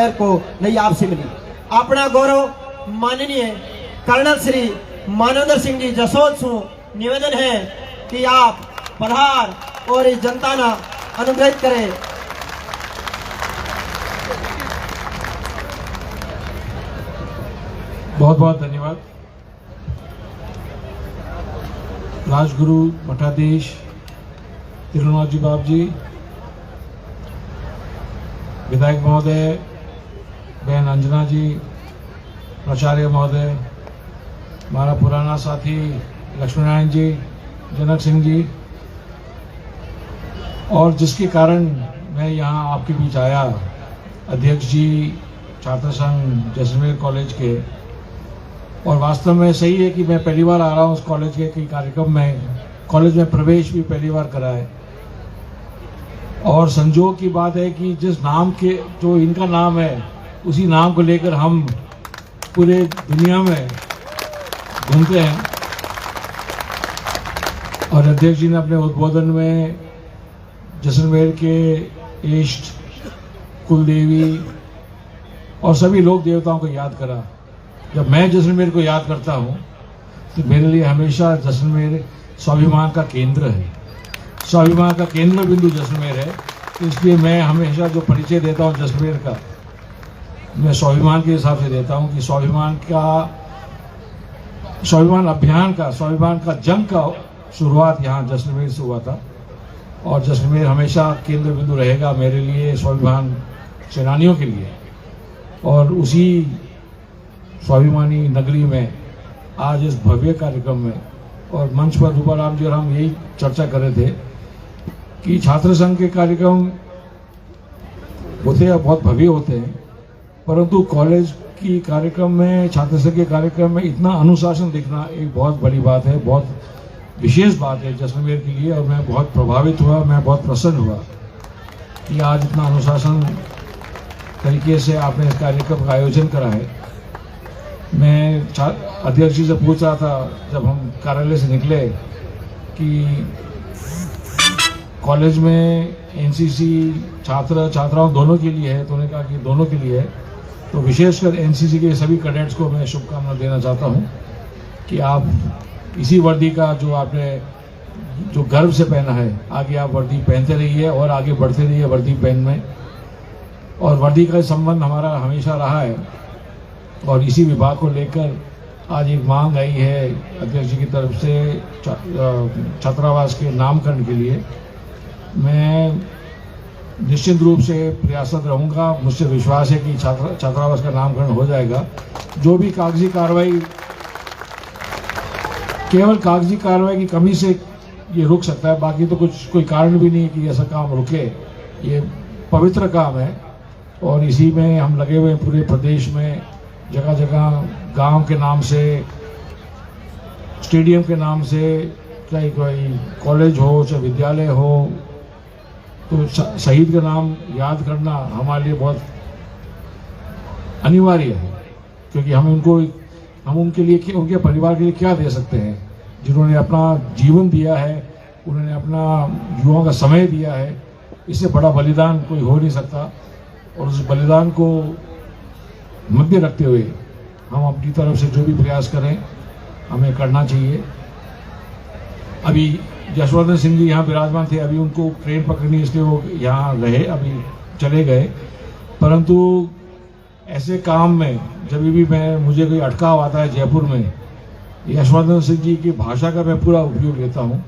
शहर को नई आपसी मिली। अपना गौरव माननीय कर्नल श्री मानवेंद्र सिंह जी जसोद सु निवेदन है कि आप पधार और इस जनता ना अनुग्रहित करें। बहुत बहुत धन्यवाद। राजगुरु मठाधीश तिरुनाथ जी बाब जी, विधायक महोदय, बहन अंजना जी, प्राचार्य महोदय, हमारा पुराना साथी लक्ष्मीनारायण जी, जनक सिंह जी, और जिसके कारण मैं यहाँ आपके बीच आया, अध्यक्ष जी छात्र संघ जैसलमेर कॉलेज के। और वास्तव में सही है कि मैं पहली बार आ रहा हूँ उस कॉलेज के कई कार्यक्रम में, कॉलेज में प्रवेश भी पहली बार करा है। और संजोग की बात है कि जिस नाम के जो इनका नाम है उसी नाम को लेकर हम पूरे दुनिया में घूमते हैं। और अध्यक्ष जी ने अपने उद्बोधन में जैसलमेर के इष्ट, कुलदेवी और सभी लोक देवताओं को याद करा। जब मैं जैसलमेर को याद करता हूँ तो मेरे लिए हमेशा जैसलमेर स्वाभिमान का केंद्र है, स्वाभिमान का केंद्र बिंदु जैसलमेर है। तो इसलिए मैं हमेशा जो परिचय देता हूँ जैसलमेर का, मैं स्वाभिमान के हिसाब से देता हूँ कि स्वाभिमान अभियान का, स्वाभिमान का जंग का शुरुआत यहाँ जैसलमेर से हुआ था। और जैसलमेर हमेशा केंद्र बिंदु रहेगा मेरे लिए, स्वाभिमान सेनानियों के लिए। और उसी स्वाभिमानी नगरी में आज इस भव्य कार्यक्रम में और मंच पर रूपाराम जी और हम यही चर्चा कर रहे थे कि छात्र संघ के कार्यक्रम होते हैं, बहुत भव्य होते हैं, परंतु कॉलेज की कार्यक्रम में, छात्र संघ के कार्यक्रम में इतना अनुशासन दिखना एक बहुत बड़ी बात है, बहुत विशेष बात है जैसलमेर के लिए। और मैं बहुत प्रभावित हुआ, मैं बहुत प्रसन्न हुआ कि आज इतना अनुशासन तरीके से आपने इस कार्यक्रम का आयोजन करा है। मैं अध्यक्ष जी से पूछ रहा था जब हम कार्यालय से निकले कि कॉलेज में एनसीसी छात्र छात्राओं दोनों के लिए है, तो उन्होंने कहा कि दोनों के लिए है। तो विशेषकर एनसीसी के सभी कैडेट्स को मैं शुभकामना देना चाहता हूं कि आप इसी वर्दी का जो आपने जो गर्व से पहना है, आगे आप वर्दी पहनते रहिए और आगे बढ़ते रहिए वर्दी पहन में। और वर्दी का संबंध हमारा हमेशा रहा है और इसी विभाग को लेकर आज एक मांग आई है अध्यक्ष जी की तरफ से छात्रावास के नामकरण के लिए। मैं निश्चित रूप से प्रयासरत रहूंगा, मुझसे विश्वास है कि छात्रावास का नामकरण हो जाएगा। जो भी कागजी कार्रवाई, केवल कागजी कार्रवाई की कमी से ये रुक सकता है, बाकी तो कोई कारण भी नहीं है कि ऐसा काम रुके। ये पवित्र काम है और इसी में हम लगे हुए हैं पूरे प्रदेश में, जगह जगह गांव के नाम से, स्टेडियम के नाम से, चाहे कोई कॉलेज हो चाहे विद्यालय हो, तो शहीद का नाम याद करना हमारे लिए बहुत अनिवार्य है। क्योंकि हम उनके लिए, उनके परिवार के लिए क्या दे सकते हैं, जिन्होंने अपना जीवन दिया है, उन्होंने अपना युवाओं का समय दिया है। इससे बड़ा बलिदान कोई हो नहीं सकता। और उस बलिदान को मध्य रखते हुए हम अपनी तरफ से जो भी प्रयास करें हमें करना चाहिए। अभी यशवर्धन सिंह जी यहाँ विराजमान थे, अभी उनको ट्रेन पकड़नी इसलिए वो यहाँ रहे, अभी चले गए। परंतु ऐसे काम में जब भी मुझे कोई अटकाव आता है जयपुर में, यशवर्धन सिंह जी की भाषा का मैं पूरा उपयोग लेता हूँ।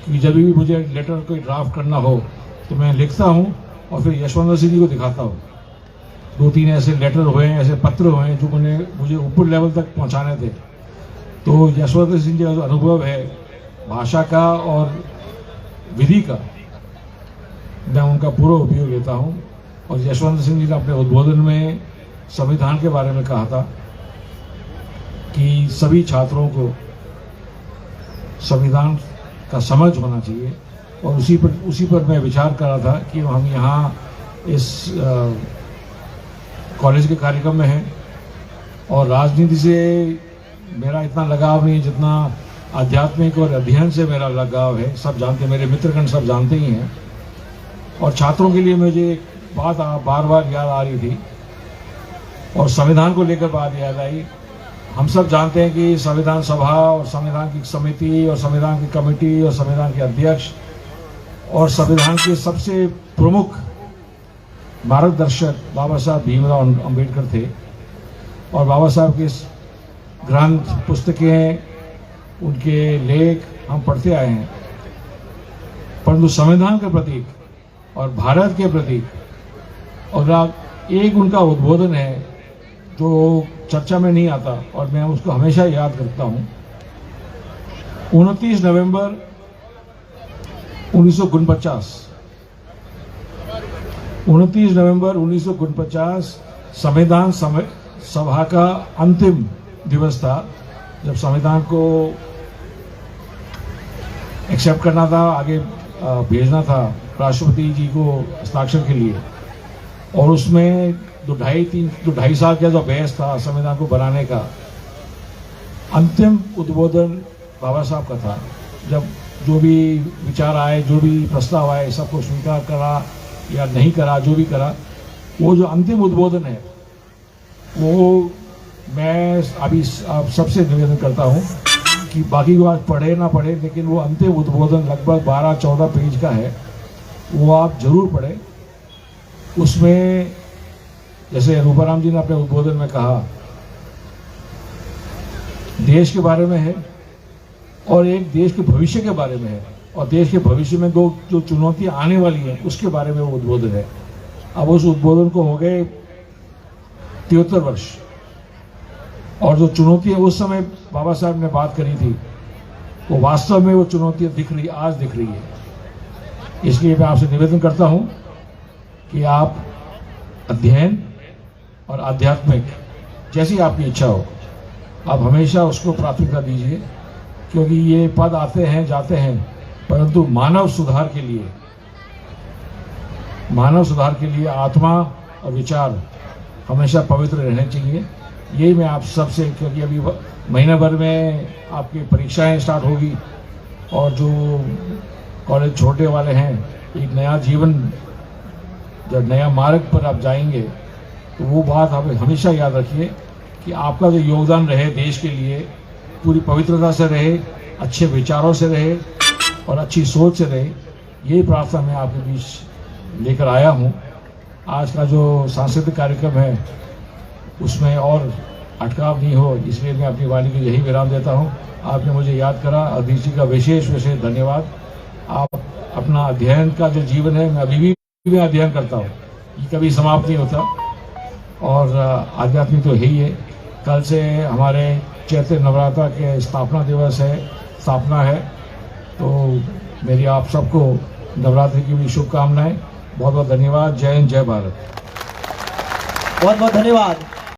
क्योंकि जब भी मुझे लेटर कोई ड्राफ्ट करना हो तो मैं लिखता हूँ और फिर यशवर्धन सिंह जी को दिखाता हूँ। 2-3 ऐसे लेटर हुए हैं, ऐसे पत्र हुए हैं जो मुझे ऊपर लेवल तक पहुँचाने थे। तो यशवर्धन सिंह जी का जो अनुभव है भाषा का और विधि का, मैं उनका पूरा उपयोग लेता हूँ। और यशवंत सिंह जी ने अपने उद्बोधन में संविधान के बारे में कहा था कि सभी छात्रों को संविधान का समझ होना चाहिए। और उसी पर मैं विचार कर रहा था कि हम यहाँ इस कॉलेज के कार्यक्रम में हैं और राजनीति से मेरा इतना लगाव नहीं जितना आध्यात्मिक और अध्ययन से मेरा लगाव है। सब जानते, मेरे मित्रगण सब जानते ही हैं। और छात्रों के लिए मुझे एक बात बार बार याद आ रही थी और संविधान को लेकर बात याद आई। हम सब जानते हैं कि संविधान सभा और संविधान की समिति और संविधान की कमेटी और संविधान के अध्यक्ष और संविधान के सबसे प्रमुख मार्गदर्शक बाबा साहब भीमराव अंबेडकर थे। और बाबा साहब के ग्रंथ, पुस्तकें, उनके लेख हम पढ़ते आए हैं, परंतु संविधान के प्रतीक और भारत के प्रतीक और एक उनका उद्बोधन है जो चर्चा में नहीं आता और मैं उसको हमेशा याद करता हूं। 29 नवंबर 1949 29 नवंबर 1949 संविधान सभा का अंतिम दिवस था, जब संविधान को एक्सेप्ट करना था, आगे भेजना था राष्ट्रपति जी को हस्ताक्षर के लिए। और उसमें दो ढाई साल का जो बहस था संविधान को बनाने का, अंतिम उद्बोधन बाबा साहब का था। जब जो भी विचार आए, जो भी प्रस्ताव आए, सबको स्वीकार करा या नहीं करा, जो भी करा, वो जो अंतिम उद्बोधन है वो मैं अभी आप सबसे निवेदन करता हूं कि बाकी को आज पढ़े ना पढ़े, लेकिन वो अंतिम उद्बोधन लगभग 12-14 पेज का है, वो आप जरूर पढ़ें। उसमें जैसे रूपाराम जी ने अपने उद्बोधन में कहा, देश के बारे में है और एक देश के भविष्य के बारे में है, और देश के भविष्य में दो जो चुनौतियां आने वाली हैं उसके बारे में वो उद्बोधन है। अब उस उद्बोधन को हो गए 73 वर्ष, और जो चुनौतियां उस समय बाबा साहब ने बात करी थी वो वास्तव में वो चुनौतियां आज दिख रही है। इसलिए मैं आपसे निवेदन करता हूं कि आप अध्ययन और आध्यात्मिक, जैसी आपकी इच्छा हो, आप हमेशा उसको प्राथमिकता दीजिए, क्योंकि ये पद आते हैं जाते हैं, परंतु मानव सुधार के लिए आत्मा और विचार हमेशा पवित्र रहने चाहिए। यही मैं आप सबसे, क्योंकि अभी महीने भर में आपकी परीक्षाएं स्टार्ट होगी और जो कॉलेज छोड़ने वाले हैं, एक नया जीवन, जब नया मार्ग पर आप जाएंगे, तो वो बात आप हमेशा याद रखिए कि आपका जो योगदान रहे देश के लिए, पूरी पवित्रता से रहे, अच्छे विचारों से रहे और अच्छी सोच से रहे। यही प्रार्थना मैं आपके बीच लेकर आया हूँ। आज का जो सांस्कृतिक कार्यक्रम है उसमें और अटकाव नहीं हो, इसलिए मैं अपनी वाणी को यही विराम देता हूँ। आपने मुझे याद करा, अधीश जी का विशेष धन्यवाद। आप अपना अध्ययन का जो जीवन है, मैं अभी भी अध्ययन करता हूँ, ये कभी समाप्त नहीं होता, और आध्यात्मिक तो यही है। कल से हमारे चैत्र नवरात्र के स्थापना है, तो मेरी आप सबको नवरात्रि की भी शुभकामनाएं। बहुत बहुत धन्यवाद। जय हिंद, जय भारत। बहुत बहुत धन्यवाद।